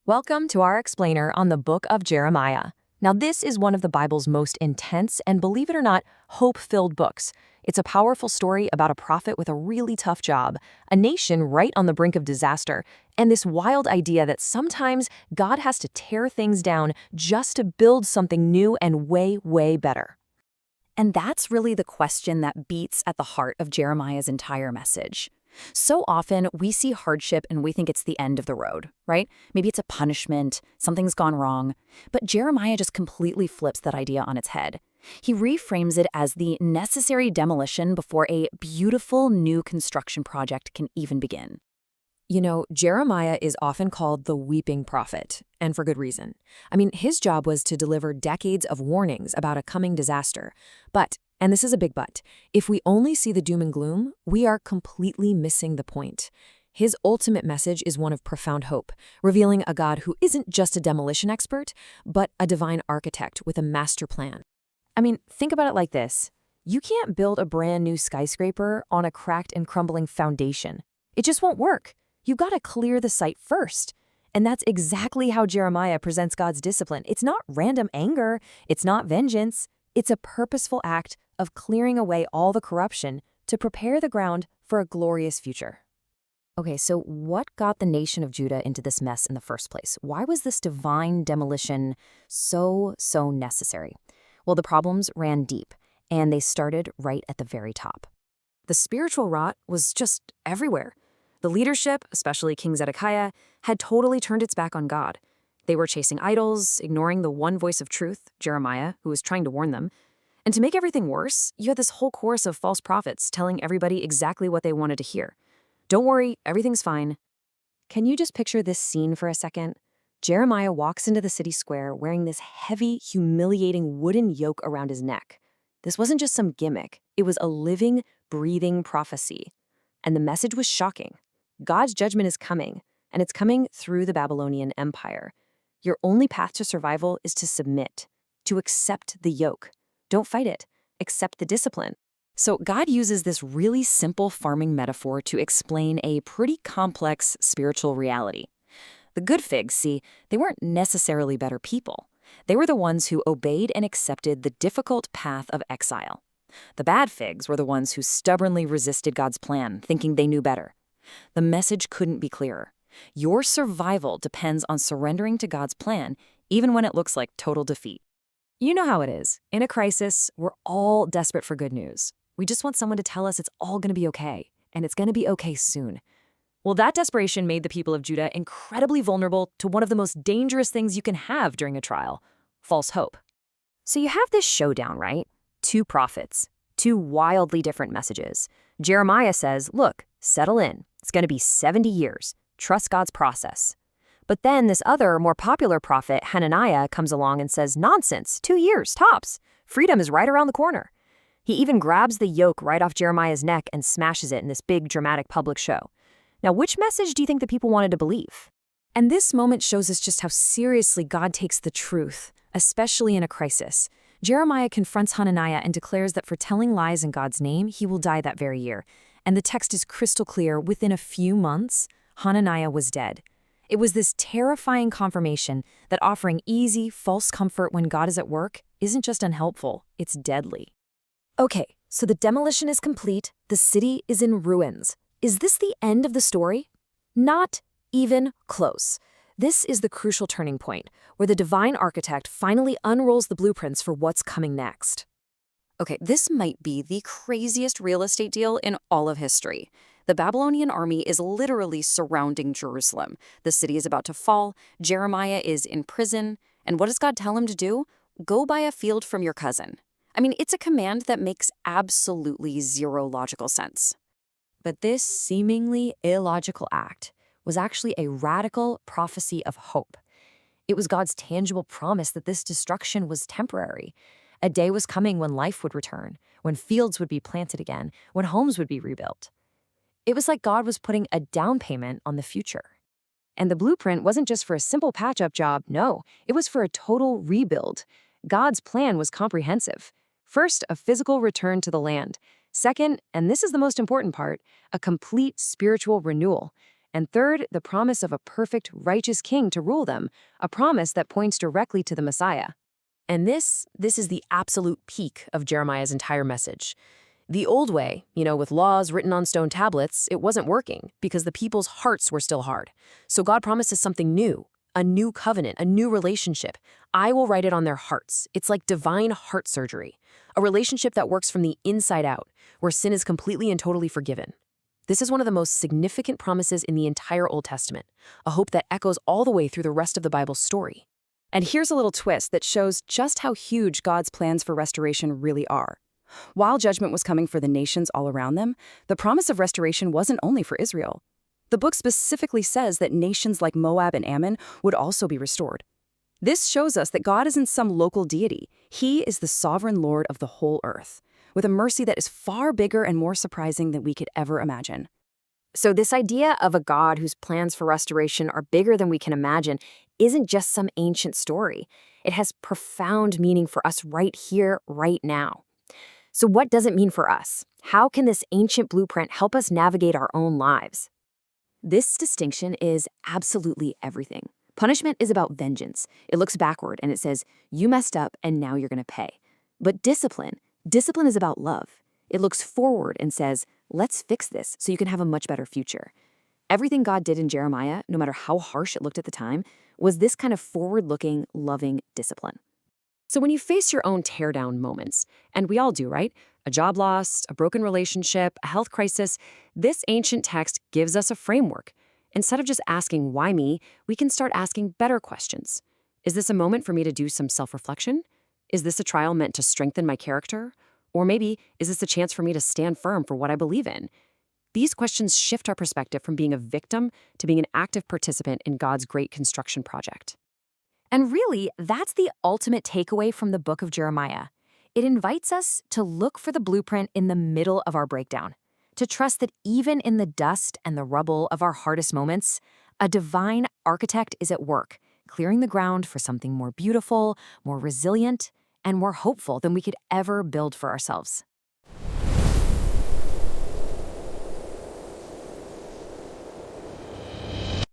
Welcome to our explainer on the book of Jeremiah. Now, this is one of the Bible's most intense and, believe it or not, hope-filled books. It's a powerful story about a prophet with a really tough job, a nation right on the brink of disaster, and this wild idea that sometimes God has to tear things down just to build something new and way, way better. And that's really the question that beats at the heart of Jeremiah's entire message. So often, we see hardship and we think it's the end of the road, right? Maybe it's a punishment, something's gone wrong. But Jeremiah just completely flips that idea on its head. He reframes it as the necessary demolition before a beautiful new construction project can even begin. You know, Jeremiah is often called the weeping prophet, and for good reason. I mean, his job was to deliver decades of warnings about a coming disaster. But, and this is a big but, if we only see the doom and gloom, we are completely missing the point. His ultimate message is one of profound hope, revealing a God who isn't just a demolition expert, but a divine architect with a master plan. I mean, think about it like this. You can't build a brand new skyscraper on a cracked and crumbling foundation. It just won't work. You've got to clear the site first. And that's exactly how Jeremiah presents God's discipline. It's not random anger. It's not vengeance. It's a purposeful act of clearing away all the corruption to prepare the ground for a glorious future. Okay, so what got the nation of Judah into this mess in the first place? Why was this divine demolition so necessary? Well, the problems ran deep, and they started right at the very top. The spiritual rot was just everywhere. The leadership, especially King Zedekiah, had totally turned its back on God. They were chasing idols, ignoring the one voice of truth, Jeremiah, who was trying to warn them. And to make everything worse, you had this whole chorus of false prophets telling everybody exactly what they wanted to hear. Don't worry, everything's fine. Can you just picture this scene for a second? Jeremiah walks into the city square wearing this heavy, humiliating wooden yoke around his neck. This wasn't just some gimmick. It was a living, breathing prophecy. And the message was shocking. God's judgment is coming, and it's coming through the Babylonian Empire. Your only path to survival is to submit, to accept the yoke. Don't fight it. Accept the discipline. So God uses this really simple farming metaphor to explain a pretty complex spiritual reality. The good figs, see, they weren't necessarily better people. They were the ones who obeyed and accepted the difficult path of exile. The bad figs were the ones who stubbornly resisted God's plan, thinking they knew better. The message couldn't be clearer. Your survival depends on surrendering to God's plan, even when it looks like total defeat. You know how it is. In a crisis, we're all desperate for good news. We just want someone to tell us it's all going to be okay, and it's going to be okay soon. Well, that desperation made the people of Judah incredibly vulnerable to one of the most dangerous things you can have during a trial: false hope. So you have this showdown, right? Two prophets, two wildly different messages. Jeremiah says, look, settle in. It's going to be 70 years. Trust God's process. But then this other, more popular prophet, Hananiah, comes along and says, nonsense, 2 years, tops. Freedom is right around the corner. He even grabs the yoke right off Jeremiah's neck and smashes it in this big, dramatic public show. Now, which message do you think the people wanted to believe? And this moment shows us just how seriously God takes the truth, especially in a crisis. Jeremiah confronts Hananiah and declares that for telling lies in God's name, he will die that very year. And the text is crystal clear. Within a few months, Hananiah was dead. It was this terrifying confirmation that offering easy, false comfort when God is at work isn't just unhelpful, it's deadly. Okay, so the demolition is complete. The city is in ruins. Is this the end of the story? Not even close. This is the crucial turning point, where the divine architect finally unrolls the blueprints for what's coming next. Okay, this might be the craziest real estate deal in all of history. The Babylonian army is literally surrounding Jerusalem. The city is about to fall, Jeremiah is in prison, and what does God tell him to do? Go buy a field from your cousin. I mean, it's a command that makes absolutely zero logical sense. But this seemingly illogical act was actually a radical prophecy of hope. It was God's tangible promise that this destruction was temporary. A day was coming when life would return, when fields would be planted again, when homes would be rebuilt. It was like God was putting a down payment on the future. And the blueprint wasn't just for a simple patch-up job, no, it was for a total rebuild. God's plan was comprehensive. First, a physical return to the land. Second, and this is the most important part, a complete spiritual renewal. And third, the promise of a perfect, righteous king to rule them, a promise that points directly to the Messiah. And this is the absolute peak of Jeremiah's entire message. The old way, with laws written on stone tablets, it wasn't working because the people's hearts were still hard. So God promises something new, a new covenant, a new relationship. I will write it on their hearts. It's like divine heart surgery, a relationship that works from the inside out, where sin is completely and totally forgiven. This is one of the most significant promises in the entire Old Testament, a hope that echoes all the way through the rest of the Bible's story. And here's a little twist that shows just how huge God's plans for restoration really are. While judgment was coming for the nations all around them, the promise of restoration wasn't only for Israel. The book specifically says that nations like Moab and Ammon would also be restored. This shows us that God isn't some local deity. He is the sovereign Lord of the whole earth, with a mercy that is far bigger and more surprising than we could ever imagine. So this idea of a God whose plans for restoration are bigger than we can imagine isn't just some ancient story. It has profound meaning for us right here, right now. So what does it mean for us? How can this ancient blueprint help us navigate our own lives? This distinction is absolutely everything. Punishment is about vengeance. It looks backward and it says, you messed up and now you're going to pay. But discipline is about love. It looks forward and says, let's fix this so you can have a much better future. Everything God did in Jeremiah, no matter how harsh it looked at the time, was this kind of forward-looking, loving discipline. So when you face your own teardown moments, and we all do, right? A job loss, a broken relationship, a health crisis, this ancient text gives us a framework. Instead of just asking, why me, we can start asking better questions. Is this a moment for me to do some self-reflection? Is this a trial meant to strengthen my character? Or maybe, is this a chance for me to stand firm for what I believe in? These questions shift our perspective from being a victim to being an active participant in God's great construction project. And really, that's the ultimate takeaway from the book of Jeremiah. It invites us to look for the blueprint in the middle of our breakdown, to trust that even in the dust and the rubble of our hardest moments, a divine architect is at work, clearing the ground for something more beautiful, more resilient, and more hopeful than we could ever build for ourselves.